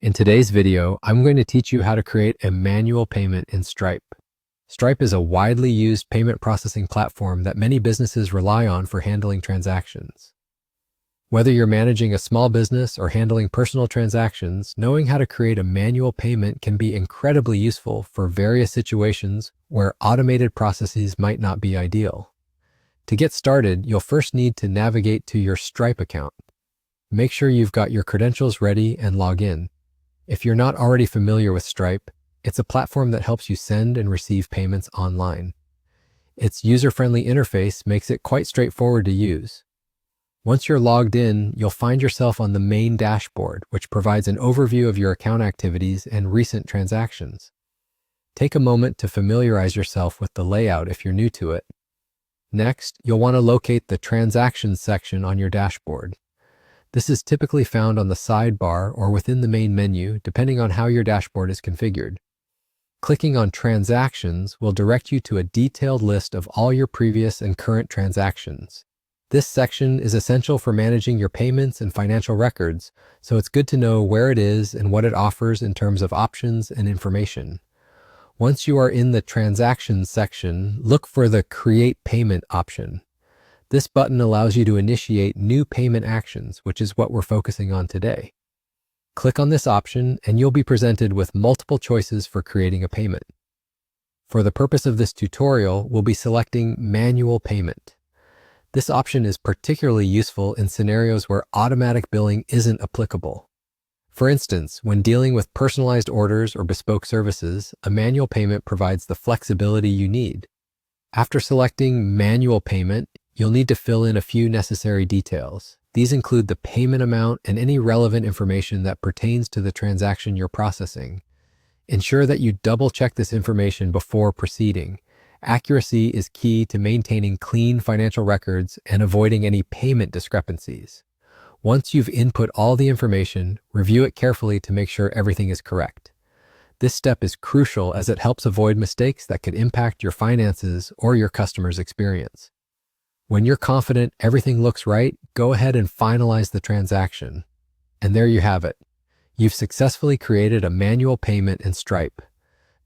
In today's video, I'm going to teach you how to create a manual payment in Stripe. Stripe is a widely used payment processing platform that many businesses rely on for handling transactions. Whether you're managing a small business or handling personal transactions, knowing how to create a manual payment can be incredibly useful for various situations where automated processes might not be ideal. To get started, you'll first need to navigate to your Stripe account. Make sure you've got your credentials ready and log in. If you're not already familiar with Stripe, it's a platform that helps you send and receive payments online. Its user-friendly interface makes it quite straightforward to use. Once you're logged in, you'll find yourself on the main dashboard, which provides an overview of your account activities and recent transactions. Take a moment to familiarize yourself with the layout if you're new to it. Next, you'll want to locate the Transactions section on your dashboard. This is typically found on the sidebar or within the main menu, depending on how your dashboard is configured. Clicking on Transactions will direct you to a detailed list of all your previous and current transactions. This section is essential for managing your payments and financial records, so it's good to know where it is and what it offers in terms of options and information. Once you are in the Transactions section, look for the Create Payment option. This button allows you to initiate new payment actions, which is what we're focusing on today. Click on this option and you'll be presented with multiple choices for creating a payment. For the purpose of this tutorial, we'll be selecting Manual Payment. This option is particularly useful in scenarios where automatic billing isn't applicable. For instance, when dealing with personalized orders or bespoke services, a manual payment provides the flexibility you need. After selecting Manual Payment, you'll need to fill in a few necessary details. These include the payment amount and any relevant information that pertains to the transaction you're processing. Ensure that you double-check this information before proceeding. Accuracy is key to maintaining clean financial records and avoiding any payment discrepancies. Once you've input all the information, review it carefully to make sure everything is correct. This step is crucial as it helps avoid mistakes that could impact your finances or your customer's experience. When you're confident everything looks right, go ahead and finalize the transaction. And there you have it. You've successfully created a manual payment in Stripe.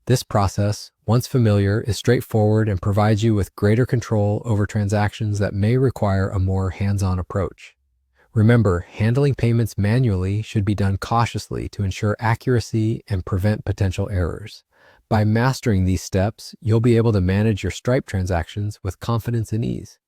This process, once familiar, is straightforward and provides you with greater control over transactions that may require a more hands-on approach. Remember, handling payments manually should be done cautiously to ensure accuracy and prevent potential errors. By mastering these steps, you'll be able to manage your Stripe transactions with confidence and ease.